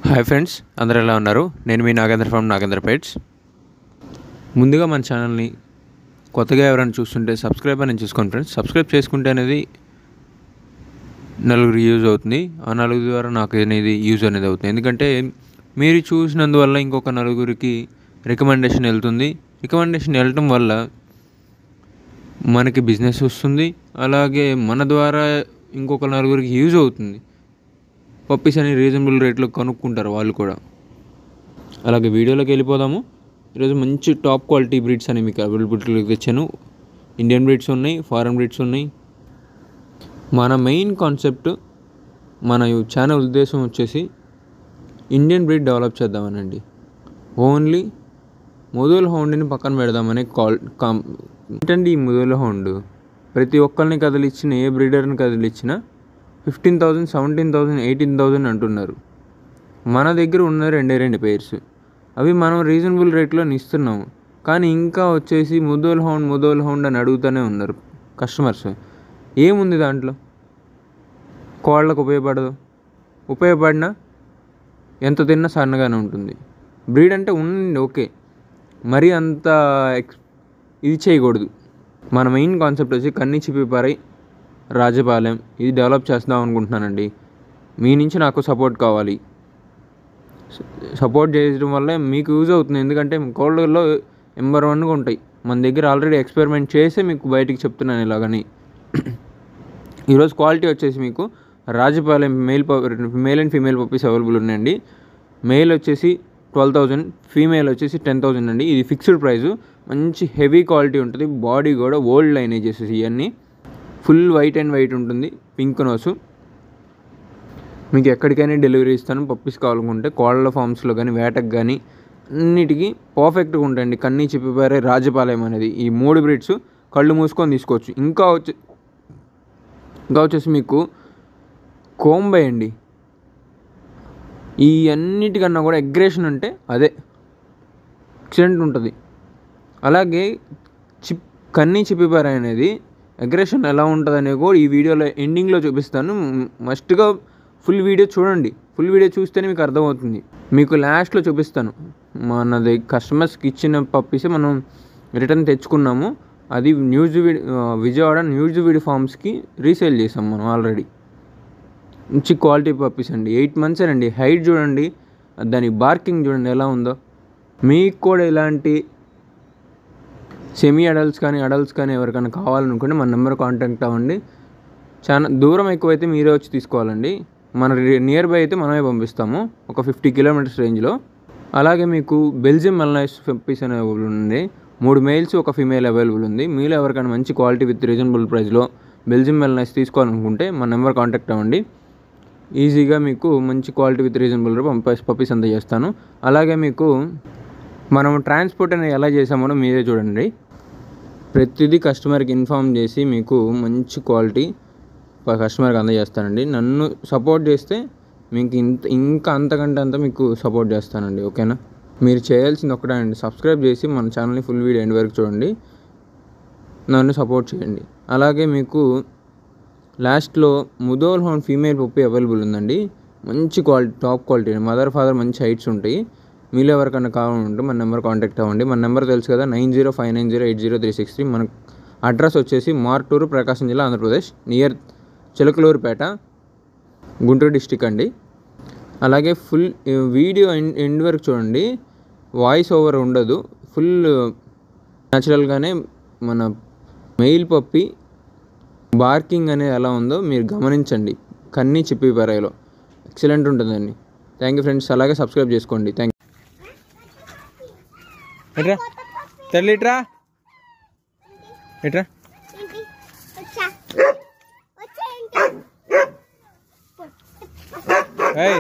Hi friends, అందరూ ఎలా ఉన్నారు? నేను మీ నాగేంద్ర ఫ్రమ్ నాగేంద్ర పెట్స్. ముందుగా మన ఛానల్ని కొత్తగా ఎవరైనా చూస్తుంటే సబ్స్క్రైబ్ అని చూసుకోండి ఫ్రెండ్స్. సబ్స్క్రైబ్ చేసుకుంటే అనేది నలుగురు యూజ్ అవుతుంది. ఆ నలుగురు ద్వారా నాకు అనేది యూజ్ అనేది అవుతుంది. ఎందుకంటే మీరు చూసినందువల్ల ఇంకొక నలుగురికి రికమెండేషన్ వెళ్తుంది. రికమెండేషన్ వెళ్ళటం వల్ల మనకి బిజినెస్ వస్తుంది. అలాగే మన ద్వారా ఇంకొక నలుగురికి యూజ్ అవుతుంది. పప్పీస్ అని రీజనబుల్ రేట్లో కనుక్కుంటారు వాళ్ళు కూడా. అలాగే వీడియోలోకి వెళ్ళిపోదాము. ఈరోజు మంచి టాప్ క్వాలిటీ బ్రీడ్స్ అని మీకు అవైలబిలిటీలోకి తెచ్చాను. ఇండియన్ బ్రీడ్స్ ఉన్నాయి, ఫారెన్ బ్రీడ్స్ ఉన్నాయి. మన మెయిన్ కాన్సెప్ట్, మన ఛానల్ ఉద్దేశం వచ్చేసి ఇండియన్ బ్రీడ్ డెవలప్ చేద్దామనండి. ఓన్లీ ముదోల్ హౌండ్ని పక్కన పెడదామనే ఏంటండి ఈ ముదోల్ హౌండ్ ప్రతి ఒక్కరిని కదిలిచ్చిన, ఏ బ్రీడర్ని కదిలిచ్చినా 15,000, 17,000, 18,000 అంటున్నారు. మన దగ్గర ఉన్న రెండు పేర్స్ అవి మనం రీజనబుల్ రేట్లో ఇస్తున్నాము. కానీ ఇంకా వచ్చేసి ముదోల్ హౌండ్ అని అడుగుతూనే ఉన్నారు కస్టమర్స్. ఏముంది దాంట్లో? కోళ్ళకు ఉపయోగపడినా ఎంత తిన్నా సన్నగానే ఉంటుంది. బ్రీడ్ అంటే ఉండండి, ఓకే, మరీ అంత ఇది చేయకూడదు. మన మెయిన్ కాన్సెప్ట్ వచ్చి కన్నీ చిప్పిపారై రాజపాలెం ఇది డెవలప్ చేద్దాం అనుకుంటున్నానండి. మీ నుంచి నాకు సపోర్ట్ కావాలి. సపోర్ట్ చేయడం వల్ల మీకు యూజ్ అవుతుంది. ఎందుకంటే కోళ్ళలో నెంబర్ 1గా ఉంటాయి. మన దగ్గర ఆల్రెడీ ఎక్స్పెరిమెంట్ చేసి మీకు బయటికి చెప్తున్నాను ఇలాగని. ఈరోజు క్వాలిటీ వచ్చేసి మీకు Rajapalem male and female puppies available ఉన్నాయండి. మేల్ వచ్చేసి 12,000, ఫీమేల్ వచ్చేసి 10,000 అండి. ఇది ఫిక్స్డ్ ప్రైజు. మంచి హెవీ క్వాలిటీ ఉంటుంది. బాడీ కూడా ఓల్డ్ లైనేజెస్ ఇవన్నీ. ఫుల్ వైట్ అండ్ వైట్ ఉంటుంది. Pink nose. మీకు ఎక్కడికైనా డెలివరీ ఇస్తాను. పప్పీస్ కావాలనుకుంటే కోళ్ళ ఫామ్స్లో కానీ, వేటకు కానీ అన్నిటికీ పర్ఫెక్ట్గా ఉంటాయండి. కన్నీ చిప్పిపారే రాజపాలెం అనేది ఈ 3 బ్రీడ్స్ కళ్ళు మూసుకొని తీసుకోవచ్చు. ఇంకా వచ్చేసి మీకు కోంబై అండి. ఈ అన్నిటికన్నా కూడా అగ్రెషన్ అంటే అదే ఎక్సలెంట్ ఉంటుంది. అలాగే కన్నీ చిప్పిపారే అనేది అగ్రెషన్ ఎలా ఉంటుంది అనేది కూడా ఈ వీడియోలో ఎండింగ్లో చూపిస్తాను. మస్ట్గా ఫుల్ వీడియో చూడండి. ఫుల్ వీడియో చూస్తేనే మీకు అర్థమవుతుంది. మీకు లాస్ట్లో చూపిస్తాను. మనది కస్టమర్స్కి ఇచ్చిన పప్పీసే మనం రిటర్న్ తెచ్చుకున్నాము. అది విజయవాడ న్యూజివీడ్ ఫార్మ్స్కి రీసేల్ చేసాం మనం ఆల్రెడీ. మంచి క్వాలిటీ పప్పీస్ అండి. 8 months అండి. హైట్ చూడండి, దాని బార్కింగ్ చూడండి ఎలా ఉందో. మీకు కూడా ఇలాంటి సెమీ అడల్ట్స్ కానీ అడల్ట్స్ కానీ ఎవరికైనా కావాలనుకుంటే మన నెంబర్ కాంటాక్ట్ అవ్వండి. చాలా దూరం ఎక్కువైతే మీరే వచ్చి తీసుకోవాలండి. మన నియర్ బై అయితే మనమే పంపిస్తాము, ఒక 50 kilometers రేంజ్లో. అలాగే మీకు బెల్జియం మెల్నైస్ పప్పీస్ అనే అవైలబుల్ ఉంది. 3 మేల్స్, 1 ఫీమేల్ అవైలబుల్ ఉంది. మీలో ఎవరికైనా మంచి క్వాలిటీ విత్ రీజనబుల్ ప్రైస్లో బెల్జియం మెల్నైస్ తీసుకోవాలనుకుంటే మన నెంబర్ కాంటాక్ట్ అవ్వండి. ఈజీగా మీకు మంచి క్వాలిటీ విత్ రీజనబుల్లో పప్పీస్ అందజేస్తాను. అలాగే మీకు మనం ట్రాన్స్పోర్ట్ అనేది ఎలా చేసామో మీరే చూడండి. ప్రతిదీ కస్టమర్కి ఇన్ఫామ్ చేసి మీకు మంచి క్వాలిటీ కస్టమర్కి అందజేస్తానండి. నన్ను సపోర్ట్ చేస్తే మీకు ఇంకా అంతకంటే మీకు సపోర్ట్ చేస్తానండి. ఓకేనా? మీరు చేయాల్సింది ఒకటే అండి, సబ్స్క్రైబ్ చేసి మన ఛానల్ని ఫుల్ వీడియో ఎండ్ వరకు చూడండి, నన్ను సపోర్ట్ చేయండి. అలాగే మీకు లాస్ట్లో Mudhol hound female puppy available ఉందండి. మంచి quality, top quality. Mother father మంచి హైట్స్ ఉంటాయి. మీలో ఎవరికైనా కావాలంటే మన నెంబర్ కాంటాక్ట్ అవ్వండి. మన నెంబర్ తెలుసు కదా, 9059080363. మన అడ్రస్ వచ్చేసి మార్టూరు, ప్రకాశం జిల్లా, ఆంధ్రప్రదేశ్, నియర్ చిలకలూరుపేట, గుంటూరు డిస్టిక్ అండి. అలాగే ఫుల్ వీడియో ఎండ్ వరకు చూడండి. వాయిస్ ఓవర్ ఉండదు. ఫుల్ న్యాచురల్గానే మన మెయిల్ పప్పి బార్కింగ్ అనేది ఎలా ఉందో మీరు గమనించండి. కన్నీ చిప్పిపారేలో ఎక్సలెంట్ ఉంటుందండి. Thank you friends. అలాగే సబ్స్క్రైబ్ చేసుకోండి. Thank you. ఎట్రా తెల్లి, ఇట్రా ఎట్రా. Hey.